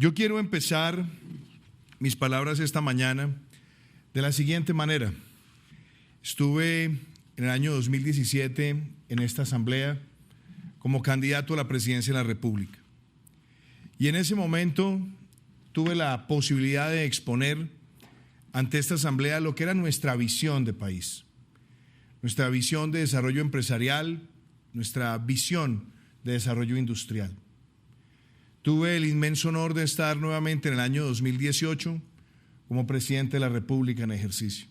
Yo quiero empezar mis palabras esta mañana de la siguiente manera. Estuve en el año 2017 en esta asamblea como candidato a la presidencia de la República. Y en ese momento tuve la posibilidad de exponer ante esta asamblea lo que era nuestra visión de país, nuestra visión de desarrollo empresarial, nuestra visión de desarrollo industrial. Tuve el inmenso honor de estar nuevamente en el año 2018 como presidente de la República en ejercicio.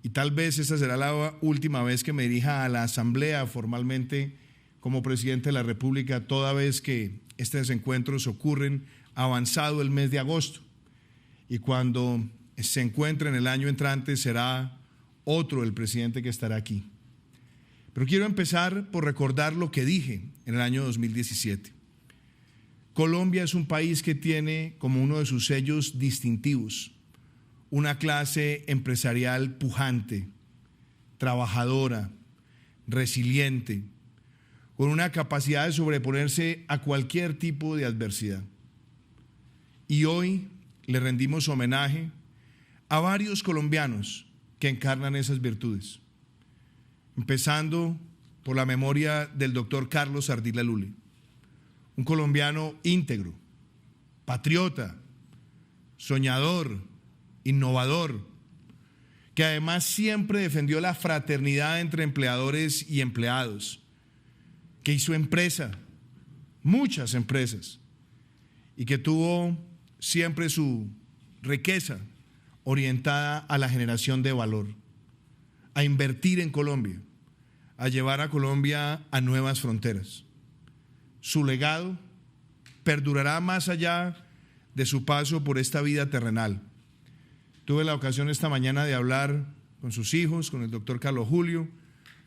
Y tal vez esta será la última vez que me dirija a la asamblea formalmente como presidente de la República, toda vez que estos encuentros ocurren avanzado el mes de agosto. Y cuando se encuentre en el año entrante será otro el presidente que estará aquí. Pero quiero empezar por recordar lo que dije en el año 2017. Colombia es un país que tiene como uno de sus sellos distintivos una clase empresarial pujante, trabajadora, resiliente, con una capacidad de sobreponerse a cualquier tipo de adversidad. Y hoy le rendimos homenaje a varios colombianos que encarnan esas virtudes, empezando por la memoria del doctor Carlos Ardila Lule, un colombiano íntegro, patriota, soñador, innovador, que además siempre defendió la fraternidad entre empleadores y empleados, que hizo empresa, muchas empresas, y que tuvo siempre su riqueza orientada a la generación de valor, a invertir en Colombia, a llevar a Colombia a nuevas fronteras. Su legado perdurará más allá de su paso por esta vida terrenal. Tuve la ocasión esta mañana de hablar con sus hijos, con el doctor Carlos Julio,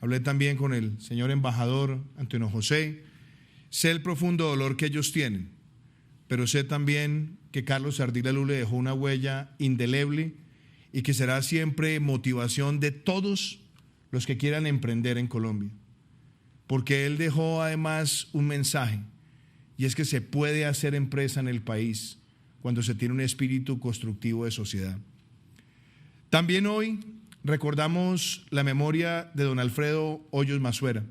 hablé también con el señor embajador Antonio José. Sé el profundo dolor que ellos tienen, pero sé también que Carlos Ardila Lule dejó una huella indeleble y que será siempre motivación de todos los que quieran emprender en Colombia. Porque él dejó además un mensaje, y es que se puede hacer empresa en el país cuando se tiene un espíritu constructivo de sociedad. También hoy recordamos la memoria de don Alfredo Hoyos Massuera.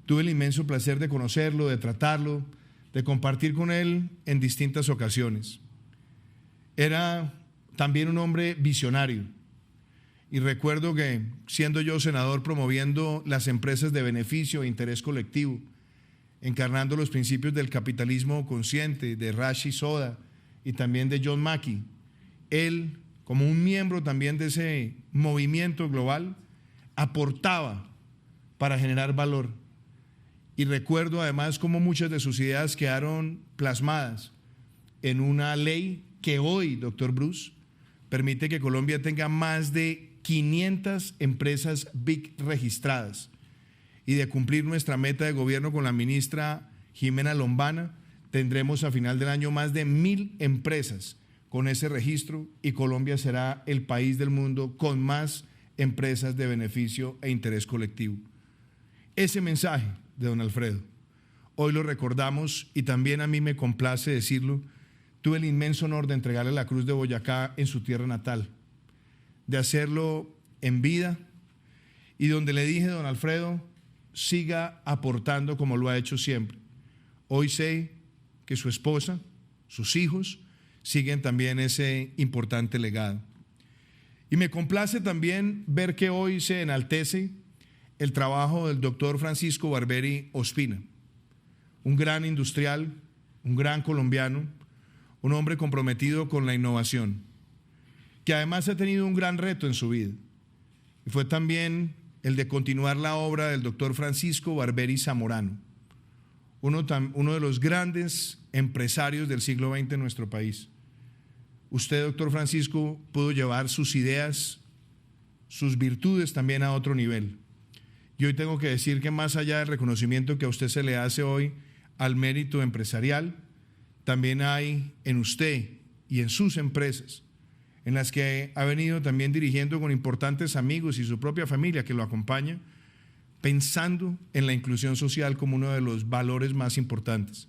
Tuve el inmenso placer de conocerlo, de tratarlo, de compartir con él en distintas ocasiones. Era también un hombre visionario. Y recuerdo que, siendo yo senador, promoviendo las empresas de beneficio e interés colectivo, encarnando los principios del capitalismo consciente, de Rashi Soda y también de John Mackey, él, como un miembro también de ese movimiento global, aportaba para generar valor. Y recuerdo además cómo muchas de sus ideas quedaron plasmadas en una ley que hoy, doctor Bruce, permite que Colombia tenga más de 500 empresas BIC registradas, y de cumplir nuestra meta de gobierno con la ministra Jimena Lombana, tendremos a final del año más de 1.000 empresas con ese registro, y Colombia será el país del mundo con más empresas de beneficio e interés colectivo. Ese mensaje de don Alfredo, hoy lo recordamos, y también a mí me complace decirlo. Tuve el inmenso honor de entregarle la Cruz de Boyacá en su tierra natal, de hacerlo en vida, y donde le dije: don Alfredo, siga aportando como lo ha hecho siempre. Hoy sé que su esposa, sus hijos, siguen también ese importante legado. Y me complace también ver que hoy se enaltece el trabajo del doctor Francisco Barberi Ospina, un gran industrial, un gran colombiano, un hombre comprometido con la innovación, que además ha tenido un gran reto en su vida, y fue también el de continuar la obra del doctor Francisco Barberi Zamorano, uno de los grandes empresarios del siglo XX en nuestro país. Usted, doctor Francisco, pudo llevar sus ideas, sus virtudes también a otro nivel. Y hoy tengo que decir que, más allá del reconocimiento que a usted se le hace hoy al mérito empresarial, también hay en usted y en sus empresas, en las que ha venido también dirigiendo con importantes amigos y su propia familia que lo acompaña, pensando en la inclusión social como uno de los valores más importantes.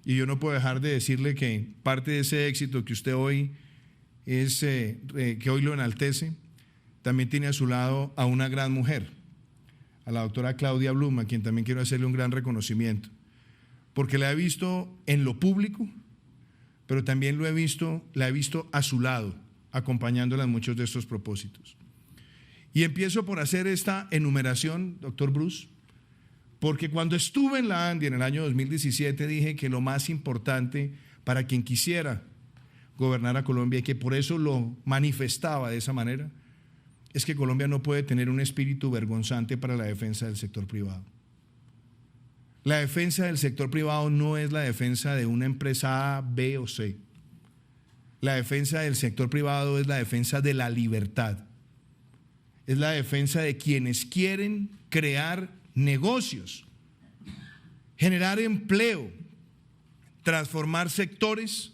Y yo no puedo dejar de decirle que parte de ese éxito que usted hoy que hoy lo enaltece, también tiene a su lado a una gran mujer, a la doctora Claudia Blum, a quien también quiero hacerle un gran reconocimiento, porque la he visto en lo público, pero también la he visto a su lado, acompañándola en muchos de estos propósitos. Y empiezo por hacer esta enumeración, doctor Bruce, porque cuando estuve en la ANDI en el año 2017 dije que lo más importante para quien quisiera gobernar a Colombia, y que por eso lo manifestaba de esa manera, es que Colombia no puede tener un espíritu vergonzante para la defensa del sector privado. La defensa del sector privado no es la defensa de una empresa A, B o C. La defensa del sector privado es la defensa de la libertad. Es la defensa de quienes quieren crear negocios, generar empleo, transformar sectores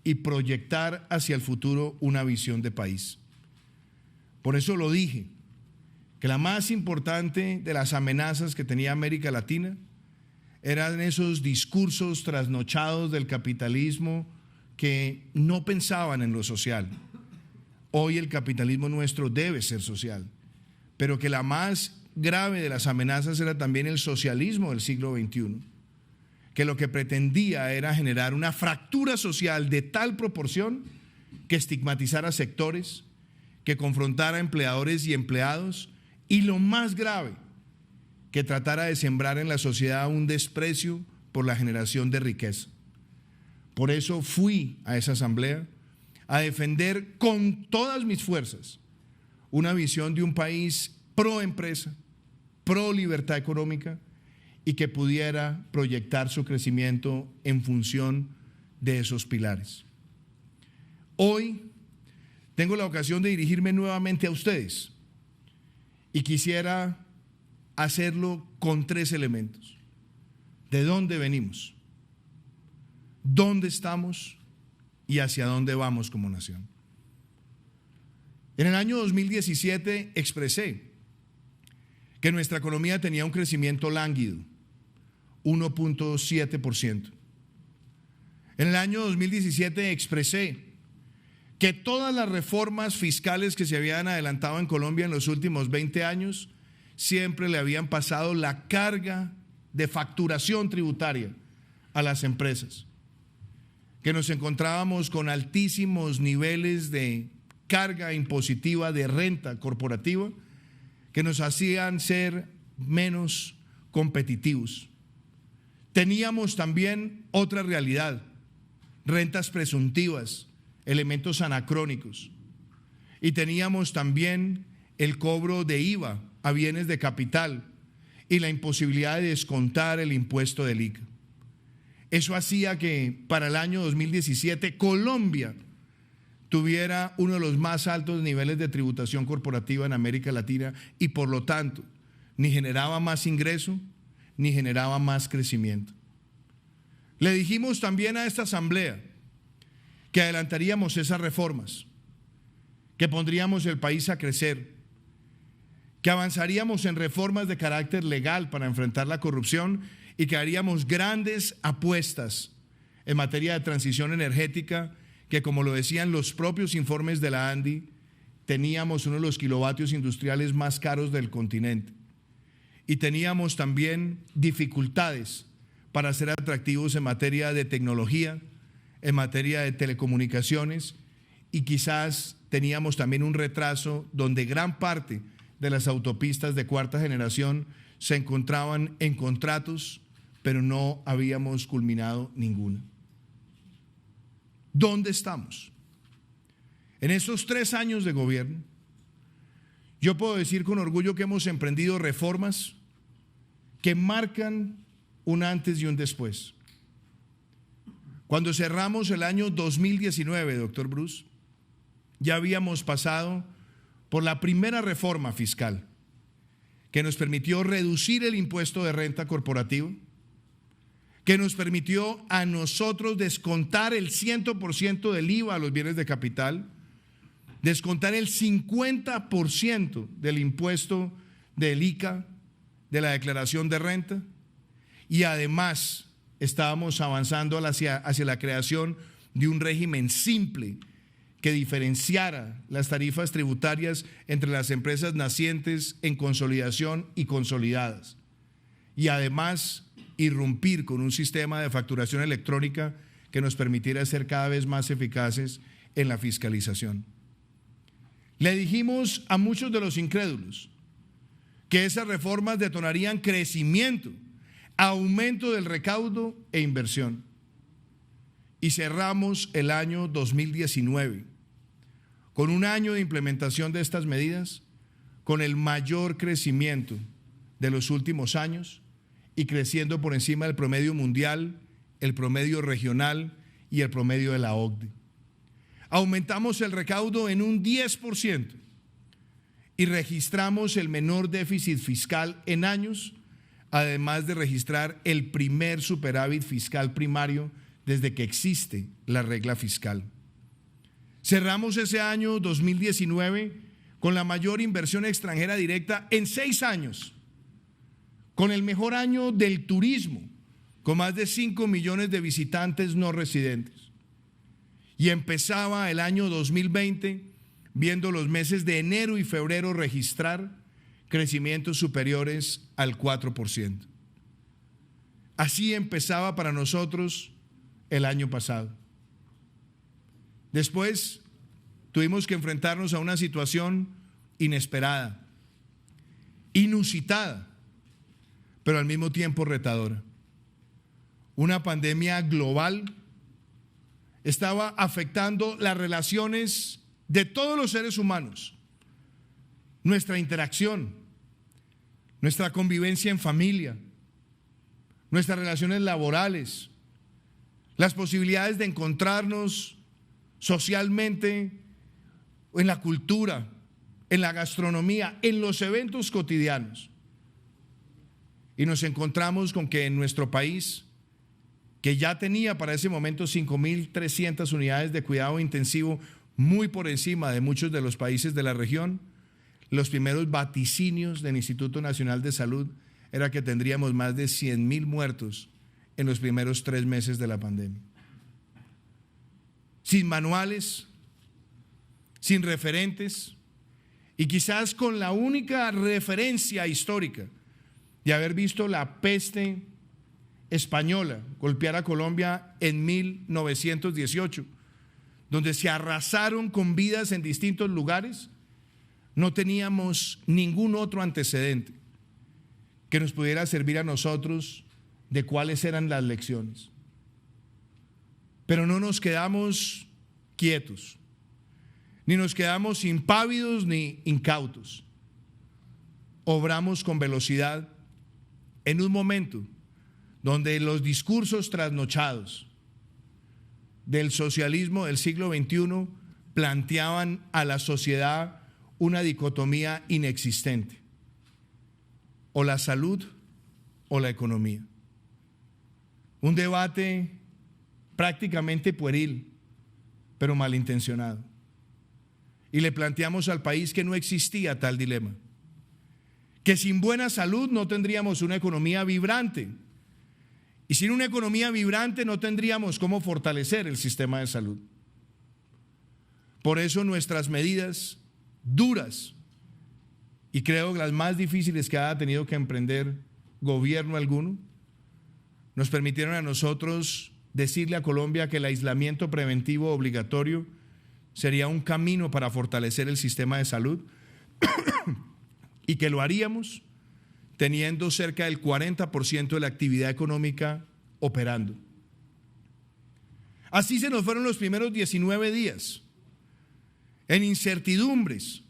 y proyectar hacia el futuro una visión de país. Por eso lo dije, que la más importante de las amenazas que tenía América Latina eran esos discursos trasnochados del capitalismo que no pensaban en lo social. Hoy el capitalismo nuestro debe ser social, pero que la más grave de las amenazas era también el socialismo del siglo XXI, que lo que pretendía era generar una fractura social de tal proporción que estigmatizara sectores, que confrontara a empleadores y empleados, y lo más grave, que tratara de sembrar en la sociedad un desprecio por la generación de riqueza. Por eso fui a esa asamblea a defender con todas mis fuerzas una visión de un país pro empresa, pro libertad económica, y que pudiera proyectar su crecimiento en función de esos pilares. Hoy tengo la ocasión de dirigirme nuevamente a ustedes y quisiera hacerlo con 3 elementos. ¿De dónde venimos? ¿Dónde estamos? ¿Y hacia dónde vamos como nación? En el año 2017 expresé que nuestra economía tenía un crecimiento lánguido, 1.7%. En el año 2017 expresé que todas las reformas fiscales que se habían adelantado en Colombia en los últimos 20 años siempre le habían pasado la carga de facturación tributaria a las empresas, que nos encontrábamos con altísimos niveles de carga impositiva de renta corporativa que nos hacían ser menos competitivos. Teníamos también otra realidad, rentas presuntivas, elementos anacrónicos, y teníamos también el cobro de IVA a bienes de capital y la imposibilidad de descontar el impuesto del ICA. Eso hacía que para el año 2017 Colombia tuviera uno de los más altos niveles de tributación corporativa en América Latina y por lo tanto ni generaba más ingreso ni generaba más crecimiento. Le dijimos también a esta asamblea que adelantaríamos esas reformas, que pondríamos el país a crecer, que avanzaríamos en reformas de carácter legal para enfrentar la corrupción y que haríamos grandes apuestas en materia de transición energética, que como lo decían los propios informes de la ANDI, teníamos uno de los kilovatios industriales más caros del continente y teníamos también dificultades para ser atractivos en materia de tecnología, en materia de telecomunicaciones, y quizás teníamos también un retraso donde gran parte de las autopistas de 4ª generación se encontraban en contratos, pero no habíamos culminado ninguna. ¿Dónde estamos? En estos 3 años de gobierno, yo puedo decir con orgullo que hemos emprendido reformas que marcan un antes y un después. Cuando cerramos el año 2019, doctor Bruce, ya habíamos pasado por la primera reforma fiscal que nos permitió reducir el impuesto de renta corporativa, que nos permitió a nosotros descontar el 100% del IVA a los bienes de capital, descontar el 50% del impuesto del ICA, de la declaración de renta, y además estábamos avanzando hacia la creación de un régimen simple que diferenciara las tarifas tributarias entre las empresas nacientes, en consolidación y consolidadas. Y además irrumpir con un sistema de facturación electrónica que nos permitiera ser cada vez más eficaces en la fiscalización. Le dijimos a muchos de los incrédulos que esas reformas detonarían crecimiento, aumento del recaudo e inversión. Y cerramos el año 2019 con un año de implementación de estas medidas, con el mayor crecimiento de los últimos años y creciendo por encima del promedio mundial, el promedio regional y el promedio de la OCDE. Aumentamos el recaudo en un 10% y registramos el menor déficit fiscal en años, además de registrar el primer superávit fiscal primario desde que existe la regla fiscal. Cerramos ese año 2019 con la mayor inversión extranjera directa en 6 años, con el mejor año del turismo, con más de 5 millones de visitantes no residentes. Y empezaba el año 2020 viendo los meses de enero y febrero registrar crecimientos superiores al 4%. Así empezaba para nosotros el año pasado. Después tuvimos que enfrentarnos a una situación inesperada, inusitada, pero al mismo tiempo retadora. Una pandemia global estaba afectando las relaciones de todos los seres humanos, nuestra interacción, nuestra convivencia en familia, nuestras relaciones laborales, las posibilidades de encontrarnos socialmente, en la cultura, en la gastronomía, en los eventos cotidianos. Y nos encontramos con que en nuestro país, que ya tenía para ese momento 5.300 unidades de cuidado intensivo, muy por encima de muchos de los países de la región, los primeros vaticinios del Instituto Nacional de Salud era que tendríamos más de 100.000 muertos en los primeros 3 meses de la pandemia. Sin manuales, sin referentes y quizás con la única referencia histórica de haber visto la peste española golpear a Colombia en 1918, donde se arrasaron con vidas en distintos lugares, no teníamos ningún otro antecedente que nos pudiera servir a nosotros de cuáles eran las lecciones. Pero no nos quedamos quietos, ni nos quedamos impávidos ni incautos. Obramos con velocidad en un momento donde los discursos trasnochados del socialismo del siglo XXI planteaban a la sociedad una dicotomía inexistente: o la salud o la economía. Un debate prácticamente pueril, pero malintencionado. Y le planteamos al país que no existía tal dilema, que sin buena salud no tendríamos una economía vibrante, y sin una economía vibrante no tendríamos cómo fortalecer el sistema de salud. Por eso nuestras medidas duras, y creo las más difíciles que ha tenido que emprender gobierno alguno, nos permitieron a nosotros decirle a Colombia que el aislamiento preventivo obligatorio sería un camino para fortalecer el sistema de salud y que lo haríamos teniendo cerca del 40% de la actividad económica operando. Así se nos fueron los primeros 19 días, en incertidumbres,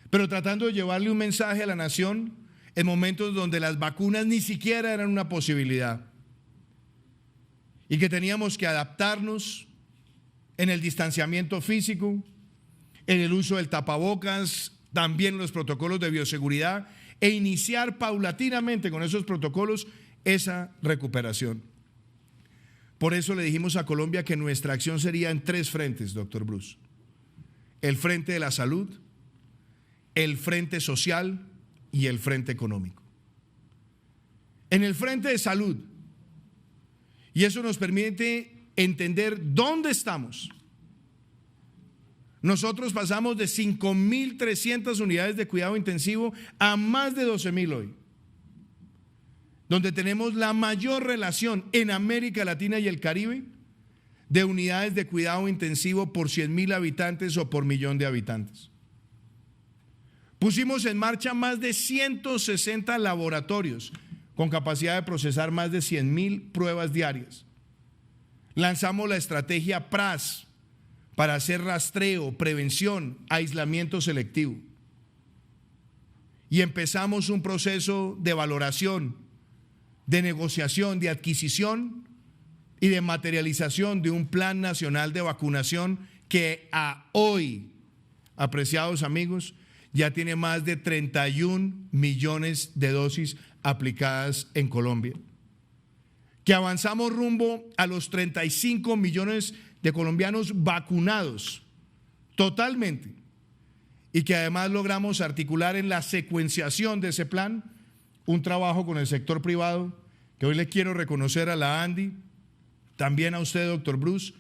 pero tratando de llevarle un mensaje a la nación en momentos donde las vacunas ni siquiera eran una posibilidad y que teníamos que adaptarnos en el distanciamiento físico, en el uso del tapabocas, también los protocolos de bioseguridad, e iniciar paulatinamente con esos protocolos esa recuperación. Por eso le dijimos a Colombia que nuestra acción sería en 3 frentes, doctor Bruce: el frente de la salud, el frente social y el frente económico. En el frente de salud, Y eso nos permite entender dónde estamos. Nosotros pasamos de 5.300 unidades de cuidado intensivo a más de 12.000 hoy, donde tenemos la mayor relación en América Latina y el Caribe de unidades de cuidado intensivo por 100.000 habitantes o por millón de habitantes. Pusimos en marcha más de 160 laboratorios con capacidad de procesar más de 100.000 pruebas diarias. Lanzamos la estrategia PRAS para hacer rastreo, prevención, aislamiento selectivo. Y empezamos un proceso de valoración, de negociación, de adquisición y de materialización de un plan nacional de vacunación que a hoy, apreciados amigos, ya tiene más de 31 millones de dosis aplicadas en Colombia. Que avanzamos rumbo a los 35 millones de colombianos vacunados totalmente, y que además logramos articular en la secuenciación de ese plan un trabajo con el sector privado, que hoy le quiero reconocer a la ANDI, también a usted, doctor Bruce,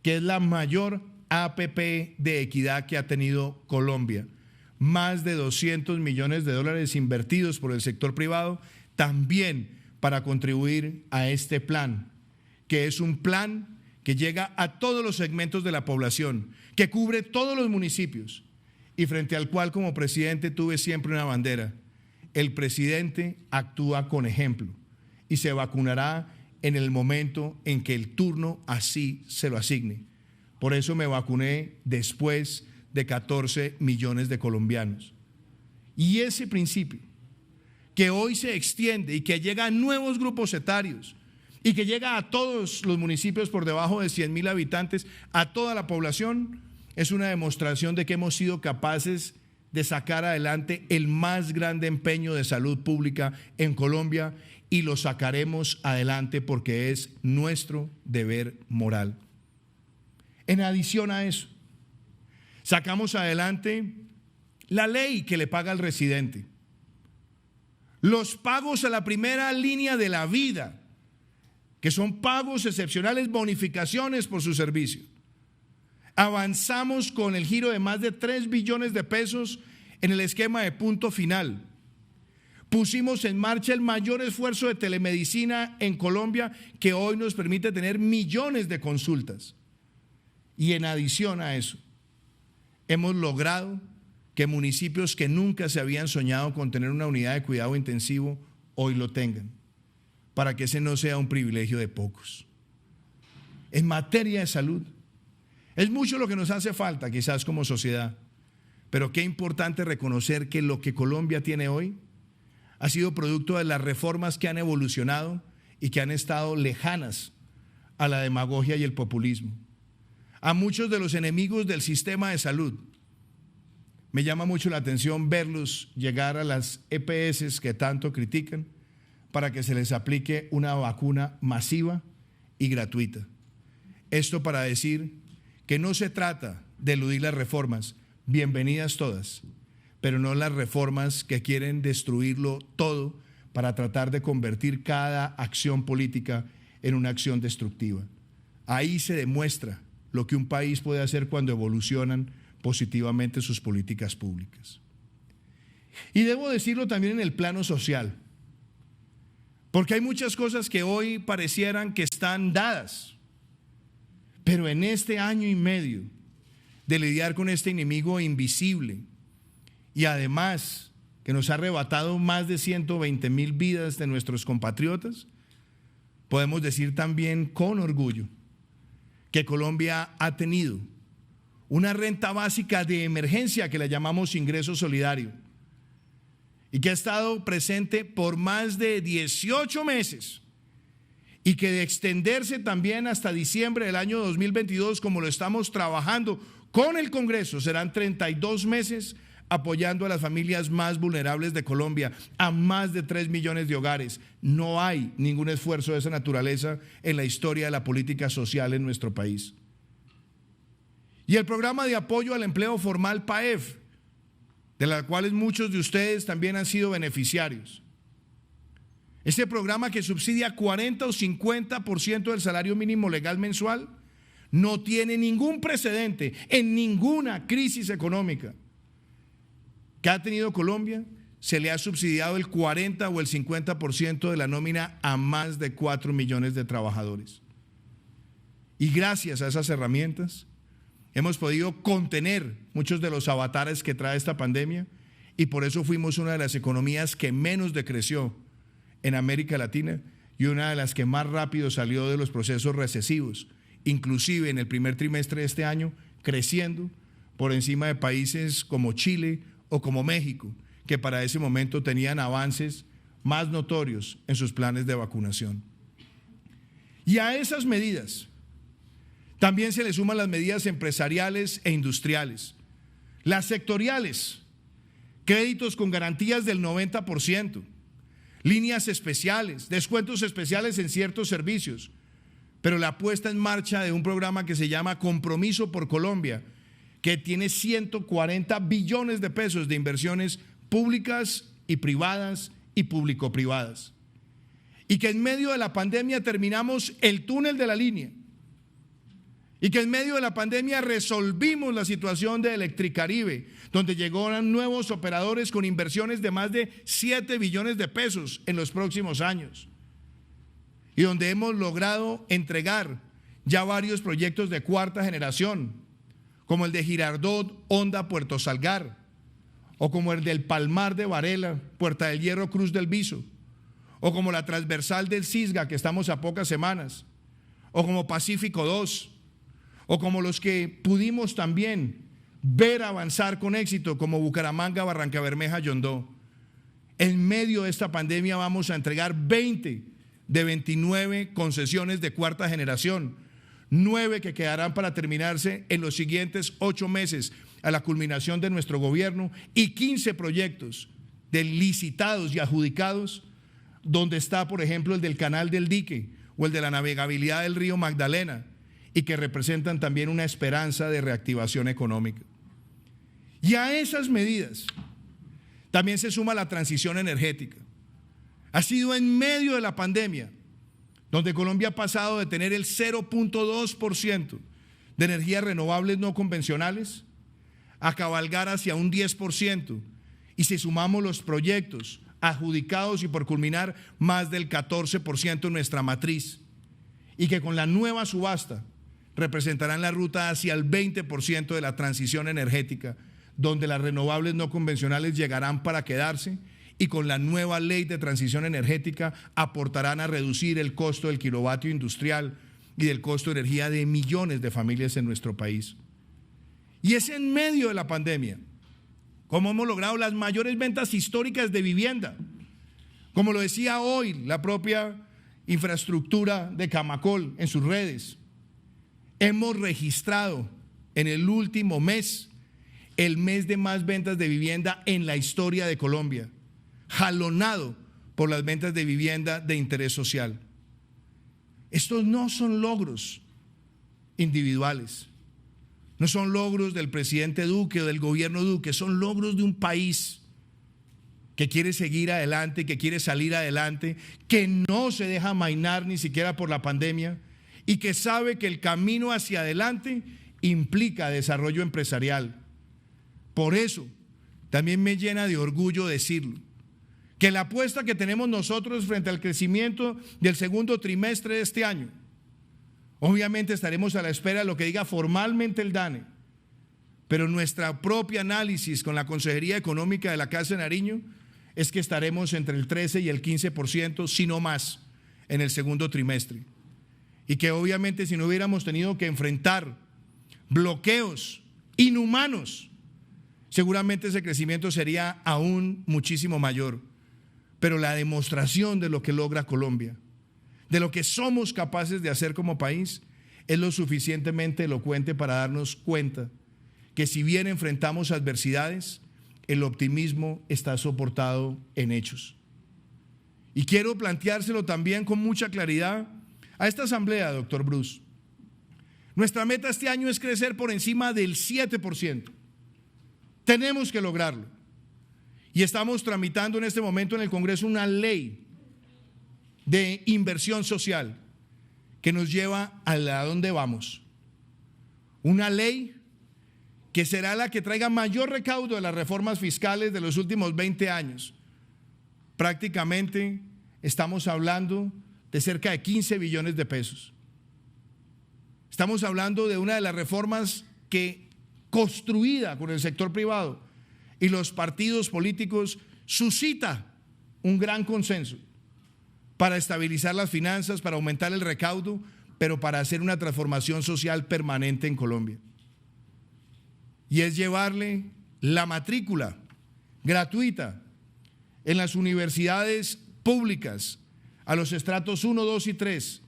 que es la mayor APP de equidad que ha tenido Colombia. Más de 200 millones de dólares invertidos por el sector privado, también para contribuir a este plan, que es un plan que llega a todos los segmentos de la población, que cubre todos los municipios y frente al cual como presidente tuve siempre una bandera: el presidente actúa con ejemplo y se vacunará en el momento en que el turno así se lo asigne. Por eso me vacuné después de 14 millones de colombianos. Y ese principio, que hoy se extiende y que llega a nuevos grupos etarios y que llega a todos los municipios por debajo de 100.000 habitantes, a toda la población, es una demostración de que hemos sido capaces de sacar adelante el más grande empeño de salud pública en Colombia, y lo sacaremos adelante porque es nuestro deber moral. En adición a eso, sacamos adelante la ley que le paga al residente, los pagos a la primera línea de la vida, que son pagos excepcionales, bonificaciones por su servicio. Avanzamos con el giro de más de 3 billones de pesos en el esquema de punto final. Pusimos en marcha el mayor esfuerzo de telemedicina en Colombia, que hoy nos permite tener millones de consultas. Y en adición a eso, hemos logrado que municipios que nunca se habían soñado con tener una unidad de cuidado intensivo hoy lo tengan, para que ese no sea un privilegio de pocos. En materia de salud, es mucho lo que nos hace falta quizás como sociedad, pero qué importante reconocer que lo que Colombia tiene hoy ha sido producto de las reformas que han evolucionado y que han estado lejanas a la demagogia y el populismo. A muchos de los enemigos del sistema de salud me llama mucho la atención verlos llegar a las EPS que tanto critican para que se les aplique una vacuna masiva y gratuita. Esto para decir que no se trata de eludir las reformas, bienvenidas todas, pero no las reformas que quieren destruirlo todo para tratar de convertir cada acción política en una acción destructiva. Ahí se demuestra lo que un país puede hacer cuando evolucionan positivamente sus políticas públicas. Y debo decirlo también en el plano social, porque hay muchas cosas que hoy parecieran que están dadas, pero en este año y medio de lidiar con este enemigo invisible, y además que nos ha arrebatado más de 120.000 vidas de nuestros compatriotas, podemos decir también con orgullo que Colombia ha tenido una renta básica de emergencia que la llamamos ingreso solidario y que ha estado presente por más de 18 meses y que de extenderse también hasta diciembre del año 2022, como lo estamos trabajando con el Congreso, serán 32 meses apoyando a las familias más vulnerables de Colombia, a más de 3 millones de hogares. No hay ningún esfuerzo de esa naturaleza en la historia de la política social en nuestro país. Y el programa de apoyo al empleo formal PAEF, de la cual muchos de ustedes también han sido beneficiarios. Ese programa que subsidia 40 o 50% del salario mínimo legal mensual no tiene ningún precedente en ninguna crisis económica que ha tenido Colombia. Se le ha subsidiado el 40 o el 50% de la nómina a más de 4 millones de trabajadores. Y gracias a esas herramientas hemos podido contener muchos de los avatares que trae esta pandemia, y por eso fuimos una de las economías que menos decreció en América Latina y una de las que más rápido salió de los procesos recesivos, inclusive en el primer trimestre de este año, creciendo por encima de países como Chile o como México, que para ese momento tenían avances más notorios en sus planes de vacunación. Y a esas medidas también se le suman las medidas empresariales e industriales, las sectoriales, créditos con garantías del 90%, líneas especiales, descuentos especiales en ciertos servicios, pero la puesta en marcha de un programa que se llama Compromiso por Colombia, que tiene 140 billones de pesos de inversiones públicas y privadas y público-privadas. Y que en medio de la pandemia terminamos el túnel de la línea. Y que en medio de la pandemia resolvimos la situación de Electricaribe, donde llegaron nuevos operadores con inversiones de más de 7 billones de pesos en los próximos años. Y donde hemos logrado entregar ya varios proyectos de cuarta generación, como el de Girardot, Honda, Puerto Salgar, o como el del Palmar de Varela, Puerta del Hierro, Cruz del Viso, o como la transversal del Cisga, que estamos a pocas semanas, o como Pacífico 2, o como los que pudimos también ver avanzar con éxito, como Bucaramanga, Barranca Bermeja, Yondó. En medio de esta pandemia vamos a entregar 20 de 29 concesiones de cuarta generación, 9 que quedarán para terminarse en los siguientes 8 meses a la culminación de nuestro gobierno, y 15 proyectos de licitados y adjudicados, donde está, por ejemplo, el del Canal del Dique o el de la navegabilidad del río Magdalena, y que representan también una esperanza de reactivación económica. Y a esas medidas también se suma la transición energética. Ha sido en medio de la pandemia donde Colombia ha pasado de tener el 0.2% de energías renovables no convencionales a cabalgar hacia un 10%, y si sumamos los proyectos adjudicados y por culminar, más del 14% en nuestra matriz, y que con la nueva subasta representarán la ruta hacia el 20% de la transición energética, donde las renovables no convencionales llegarán para quedarse, y con la nueva ley de transición energética aportarán a reducir el costo del kilovatio industrial y del costo de energía de millones de familias en nuestro país. Y es en medio de la pandemia como hemos logrado las mayores ventas históricas de vivienda. Como lo decía hoy la propia infraestructura de Camacol en sus redes, hemos registrado en el último mes el mes de más ventas de vivienda en la historia de Colombia, jalonado por las ventas de vivienda de interés social. Estos no son logros individuales, no son logros del presidente Duque o del gobierno Duque, son logros de un país que quiere seguir adelante, que quiere salir adelante, que no se deja amainar ni siquiera por la pandemia, y que sabe que el camino hacia adelante implica desarrollo empresarial. Por eso también me llena de orgullo decirlo, que la apuesta que tenemos nosotros frente al crecimiento del segundo trimestre de este año, obviamente estaremos a la espera de lo que diga formalmente el DANE, pero nuestra propia análisis con la Consejería Económica de la Casa de Nariño es que estaremos entre el 13 y el 15%, si no más, en el segundo trimestre. Y que obviamente si no hubiéramos tenido que enfrentar bloqueos inhumanos, seguramente ese crecimiento sería aún muchísimo mayor. Pero la demostración de lo que logra Colombia, de lo que somos capaces de hacer como país, es lo suficientemente elocuente para darnos cuenta que si bien enfrentamos adversidades, el optimismo está soportado en hechos. Y quiero planteárselo también con mucha claridad a esta asamblea, doctor Bruce. Nuestra meta este año es crecer por encima del 7%. Tenemos que lograrlo. Y estamos tramitando en este momento en el Congreso una ley de inversión social que nos lleva a dónde vamos. Una ley que será la que traiga mayor recaudo de las reformas fiscales de los últimos 20 años. Prácticamente estamos hablando de cerca de 15 billones de pesos. Estamos hablando de una de las reformas que, construida con el sector privado y los partidos políticos, suscita un gran consenso para estabilizar las finanzas, para aumentar el recaudo, pero para hacer una transformación social permanente en Colombia. Y es llevarle la matrícula gratuita en las universidades públicas a los estratos 1, 2 y 3,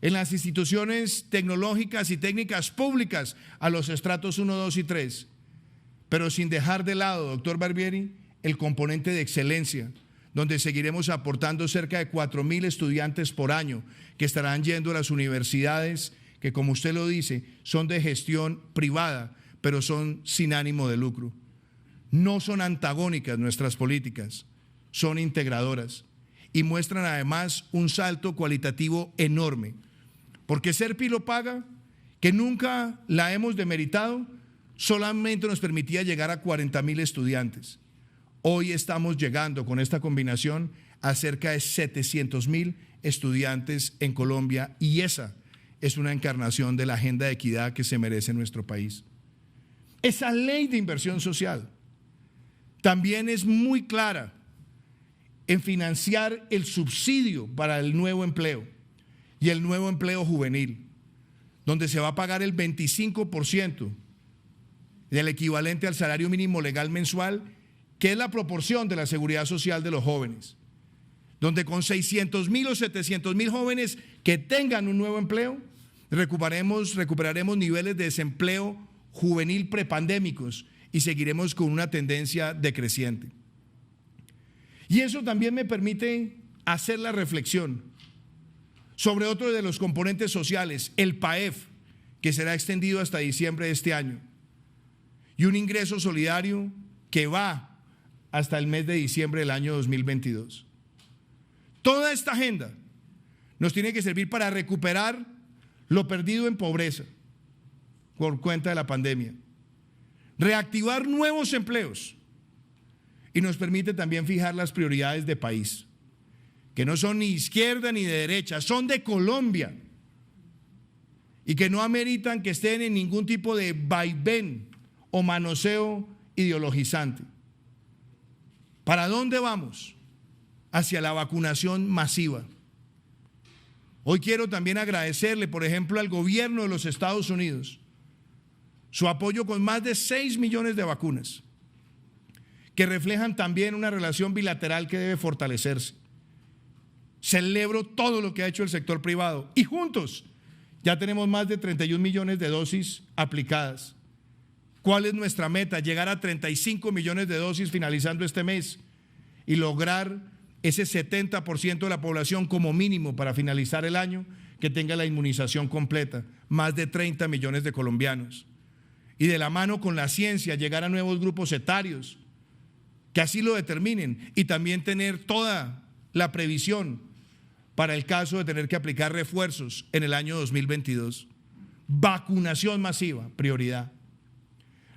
en las instituciones tecnológicas y técnicas públicas a los estratos 1, 2 y 3, pero sin dejar de lado, doctor Barbieri, el componente de excelencia, donde seguiremos aportando cerca de 4.000 estudiantes por año que estarán yendo a las universidades que, como usted lo dice, son de gestión privada, pero son sin ánimo de lucro. No son antagónicas nuestras políticas, son integradoras y muestran además un salto cualitativo enorme, porque Serpi lo paga, que nunca la hemos demeritado, solamente nos permitía llegar a 40.000 estudiantes. Hoy estamos llegando con esta combinación a cerca de 700.000 estudiantes en Colombia, y esa es una encarnación de la agenda de equidad que se merece nuestro país. Esa ley de inversión social también es muy clara en financiar el subsidio para el nuevo empleo y el nuevo empleo juvenil, donde se va a pagar el 25% del equivalente al salario mínimo legal mensual, que es la proporción de la seguridad social de los jóvenes, donde con 600.000 o 700.000 jóvenes que tengan un nuevo empleo, recuperaremos niveles de desempleo juvenil prepandémicos y seguiremos con una tendencia decreciente. Y eso también me permite hacer la reflexión sobre otro de los componentes sociales, el PAEF, que será extendido hasta diciembre de este año, y un ingreso solidario que va hasta el mes de diciembre del año 2022. Toda esta agenda nos tiene que servir para recuperar lo perdido en pobreza por cuenta de la pandemia, reactivar nuevos empleos, y nos permite también fijar las prioridades de país, que no son ni izquierda ni de derecha, son de Colombia, y que no ameritan que estén en ningún tipo de vaivén o manoseo ideologizante. ¿Para dónde vamos? Hacia la vacunación masiva. Hoy quiero también agradecerle, por ejemplo, al gobierno de los Estados Unidos su apoyo con más de 6 millones de vacunas, que reflejan también una relación bilateral que debe fortalecerse. Celebro todo lo que ha hecho el sector privado y juntos ya tenemos más de 31 millones de dosis aplicadas. ¿Cuál es nuestra meta? Llegar a 35 millones de dosis finalizando este mes y lograr ese 70% de la población como mínimo para finalizar el año que tenga la inmunización completa, más de 30 millones de colombianos. Y de la mano con la ciencia llegar a nuevos grupos etarios que así lo determinen, y también tener toda la previsión para el caso de tener que aplicar refuerzos en el año 2022. Vacunación masiva, prioridad.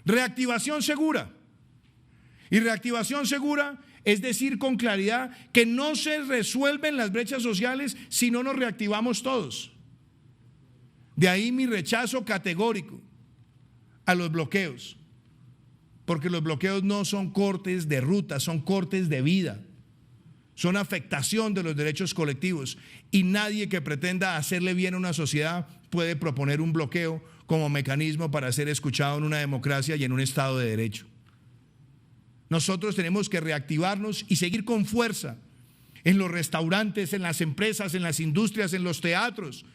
Reactivación segura. Y reactivación segura es decir con claridad que no se resuelven las brechas sociales si no nos reactivamos todos. De ahí mi rechazo categórico a los bloqueos, porque los bloqueos no son cortes de ruta, son cortes de vida, son afectación de los derechos colectivos, y nadie que pretenda hacerle bien a una sociedad puede proponer un bloqueo como mecanismo para ser escuchado en una democracia y en un Estado de Derecho. Nosotros tenemos que reactivarnos y seguir con fuerza en los restaurantes, en las empresas, en las industrias, en los teatros,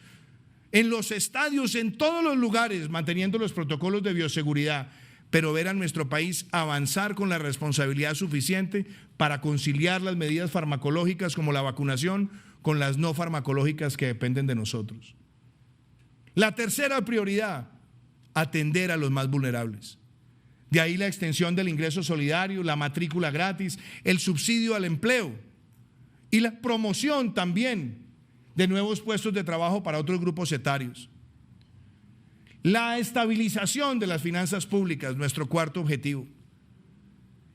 en los estadios, en todos los lugares, manteniendo los protocolos de bioseguridad, pero ver a nuestro país avanzar con la responsabilidad suficiente para conciliar las medidas farmacológicas como la vacunación con las no farmacológicas que dependen de nosotros. La tercera prioridad, atender a los más vulnerables. De ahí la extensión del ingreso solidario, la matrícula gratis, el subsidio al empleo y la promoción también de nuevos puestos de trabajo para otros grupos etarios. La estabilización de las finanzas públicas, nuestro cuarto objetivo.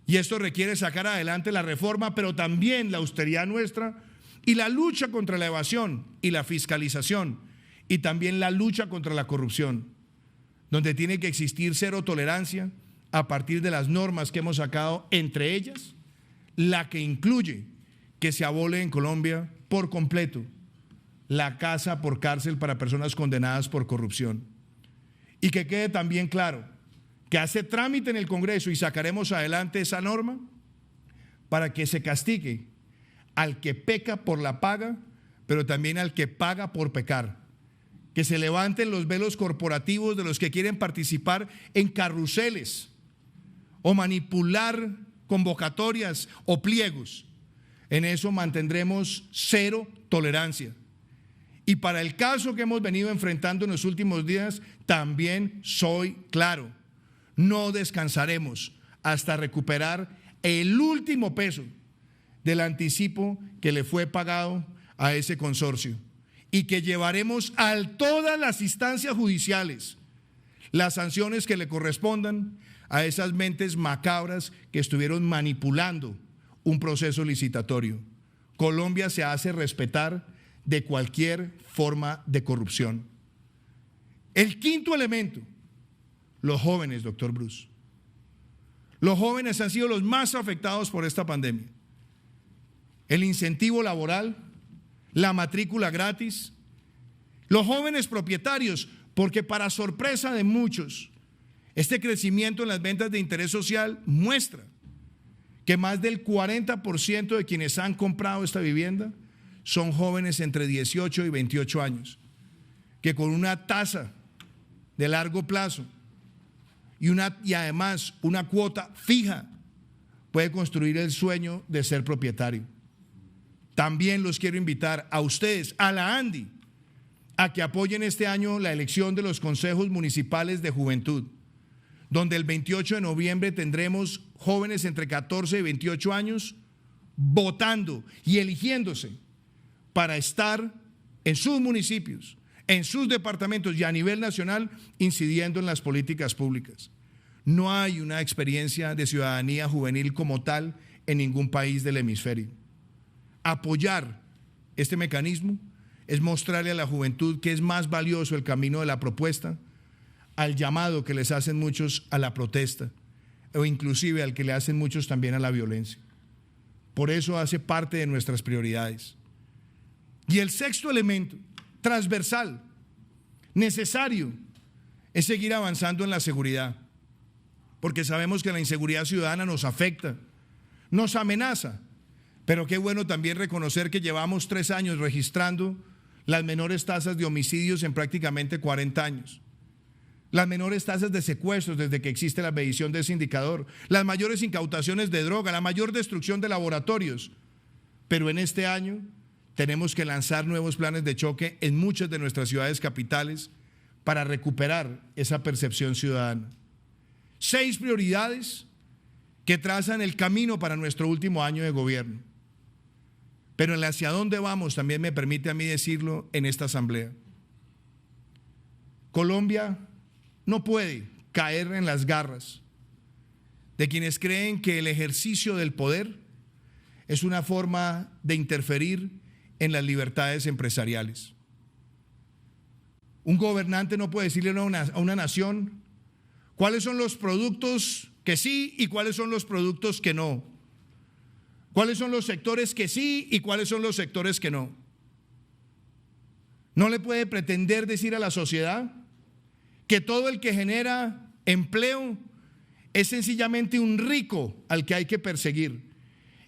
Y esto requiere sacar adelante la reforma, pero también la austeridad nuestra y la lucha contra la evasión y la fiscalización, y también la lucha contra la corrupción, donde tiene que existir cero tolerancia a partir de las normas que hemos sacado, entre ellas la que incluye que se abole en Colombia por completo la casa por cárcel para personas condenadas por corrupción. Y que quede también claro que hace trámite en el Congreso y sacaremos adelante esa norma para que se castigue al que peca por la paga, pero también al que paga por pecar. Que se levanten los velos corporativos de los que quieren participar en carruseles o manipular convocatorias o pliegos. En eso mantendremos cero tolerancia. Y para el caso que hemos venido enfrentando en los últimos días, también soy claro, no descansaremos hasta recuperar el último peso del anticipo que le fue pagado a ese consorcio, y que llevaremos a todas las instancias judiciales las sanciones que le correspondan a esas mentes macabras que estuvieron manipulando un proceso licitatorio. Colombia se hace respetar de cualquier forma de corrupción. El quinto elemento, los jóvenes, doctor Bruce. Los jóvenes han sido los más afectados por esta pandemia. El incentivo laboral, la matrícula gratis, los jóvenes propietarios, porque para sorpresa de muchos, este crecimiento en las ventas de interés social muestra que más del 40% de quienes han comprado esta vivienda son jóvenes entre 18 y 28 años, que con una tasa de largo plazo y además una cuota fija puede construir el sueño de ser propietario. También los quiero invitar a ustedes, a la ANDI, a que apoyen este año la elección de los consejos municipales de juventud, donde el 28 de noviembre tendremos jóvenes entre 14 y 28 años votando y eligiéndose para estar en sus municipios, en sus departamentos y a nivel nacional incidiendo en las políticas públicas. No hay una experiencia de ciudadanía juvenil como tal en ningún país del hemisferio. Apoyar este mecanismo es mostrarle a la juventud que es más valioso el camino de la propuesta al llamado que les hacen muchos a la protesta, o inclusive al que le hacen muchos también a la violencia. Por eso hace parte de nuestras prioridades. Y el sexto elemento, transversal, necesario, es seguir avanzando en la seguridad, porque sabemos que la inseguridad ciudadana nos afecta, nos amenaza, pero qué bueno también reconocer que llevamos 3 años registrando las menores tasas de homicidios en prácticamente 40 años. Las menores tasas de secuestros desde que existe la medición de ese indicador, las mayores incautaciones de droga, la mayor destrucción de laboratorios. Pero en este año tenemos que lanzar nuevos planes de choque en muchas de nuestras ciudades capitales para recuperar esa percepción ciudadana. 6 prioridades que trazan el camino para nuestro último año de gobierno. Pero el hacia dónde vamos también me permite a mí decirlo en esta asamblea. Colombia no puede caer en las garras de quienes creen que el ejercicio del poder es una forma de interferir en las libertades empresariales. Un gobernante no puede decirle a una nación cuáles son los productos que sí y cuáles son los productos que no. Cuáles son los sectores que sí y cuáles son los sectores que no. No le puede pretender decir a la sociedad que todo el que genera empleo es sencillamente un rico al que hay que perseguir,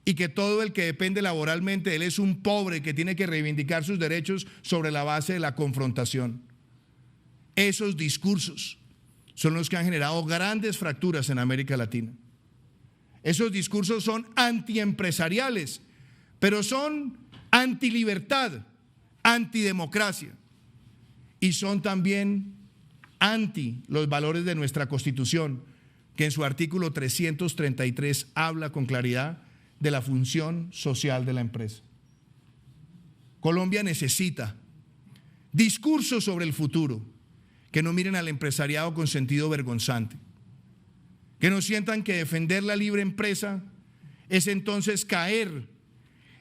y que todo el que depende laboralmente de él es un pobre que tiene que reivindicar sus derechos sobre la base de la confrontación. Esos discursos son los que han generado grandes fracturas en América Latina. Esos discursos son antiempresariales, pero son antilibertad, antidemocracia, y son también anti los valores de nuestra Constitución, que en su artículo 333 habla con claridad de la función social de la empresa. Colombia necesita discursos sobre el futuro que no miren al empresariado con sentido vergonzante, que no sientan que defender la libre empresa es entonces caer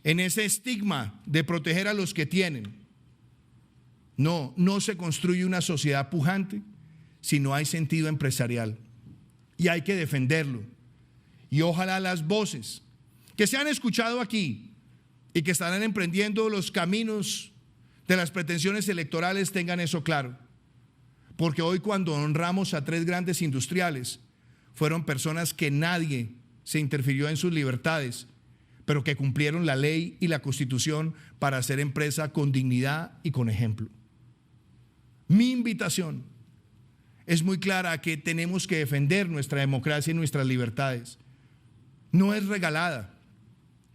en ese estigma de proteger a los que tienen. No se construye una sociedad pujante si no hay sentido empresarial, y hay que defenderlo. Y ojalá las voces que se han escuchado aquí y que estarán emprendiendo los caminos de las pretensiones electorales tengan eso claro, porque hoy, cuando honramos a 3 grandes industriales, fueron personas que nadie se interfirió en sus libertades, pero que cumplieron la ley y la Constitución para hacer empresa con dignidad y con ejemplo. Mi invitación es muy clara, que tenemos que defender nuestra democracia y nuestras libertades. No es regalada,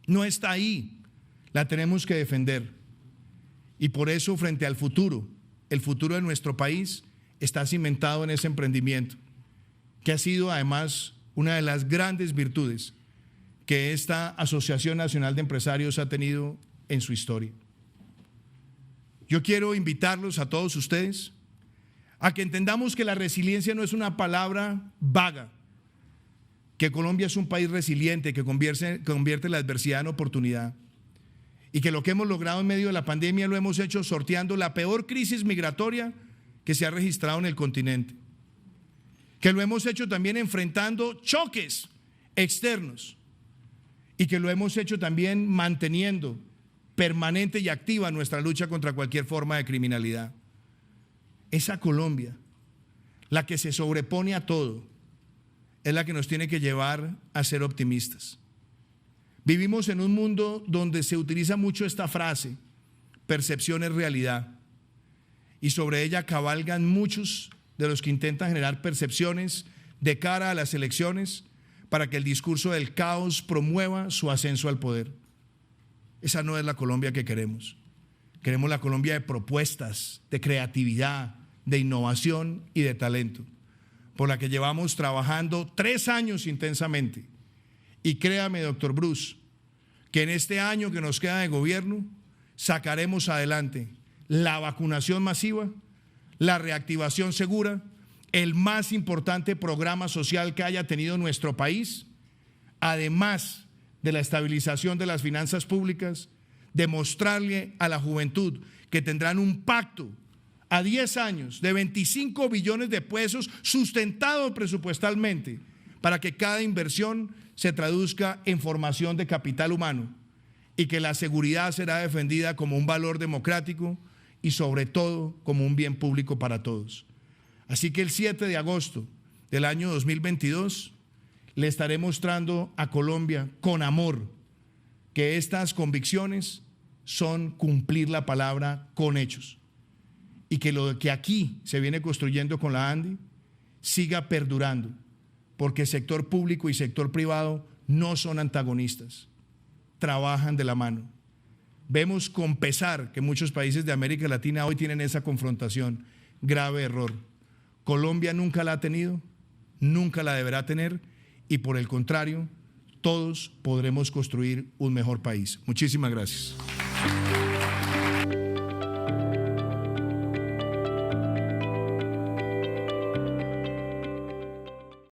no está ahí, la tenemos que defender. Y por eso, frente al futuro, el futuro de nuestro país está cimentado en ese emprendimiento, que ha sido además una de las grandes virtudes que esta Asociación Nacional de Empresarios ha tenido en su historia. Yo quiero invitarlos a todos ustedes a que entendamos que la resiliencia no es una palabra vaga, que Colombia es un país resiliente, que convierte la adversidad en oportunidad, y que lo que hemos logrado en medio de la pandemia lo hemos hecho sorteando la peor crisis migratoria que se ha registrado en el continente, que lo hemos hecho también enfrentando choques externos, y que lo hemos hecho también manteniendo permanente y activa nuestra lucha contra cualquier forma de criminalidad. Esa Colombia, la que se sobrepone a todo, es la que nos tiene que llevar a ser optimistas. Vivimos en un mundo donde se utiliza mucho esta frase: percepción es realidad, y sobre ella cabalgan muchos de los que intentan generar percepciones de cara a las elecciones para que el discurso del caos promueva su ascenso al poder. Esa no es la Colombia que queremos. Queremos la Colombia de propuestas, de creatividad, de innovación y de talento, por la que llevamos trabajando 3 años intensamente. Y créame, doctor Bruce, que en este año que nos queda de gobierno sacaremos adelante la vacunación masiva, la reactivación segura, el más importante programa social que haya tenido nuestro país, además de la estabilización de las finanzas públicas, demostrarle a la juventud que tendrán un pacto a 10 años de 25 billones de pesos sustentado presupuestalmente, para que cada inversión se traduzca en formación de capital humano, y que la seguridad será defendida como un valor democrático y sobre todo como un bien público para todos. Así que el 7 de agosto del año 2022 le estaré mostrando a Colombia con amor que estas convicciones son cumplir la palabra con hechos, y que lo que aquí se viene construyendo con la ANDI siga perdurando, porque sector público y sector privado no son antagonistas, trabajan de la mano. Vemos con pesar que muchos países de América Latina hoy tienen esa confrontación. Grave error. Colombia nunca la ha tenido, nunca la deberá tener, y por el contrario, todos podremos construir un mejor país. Muchísimas gracias.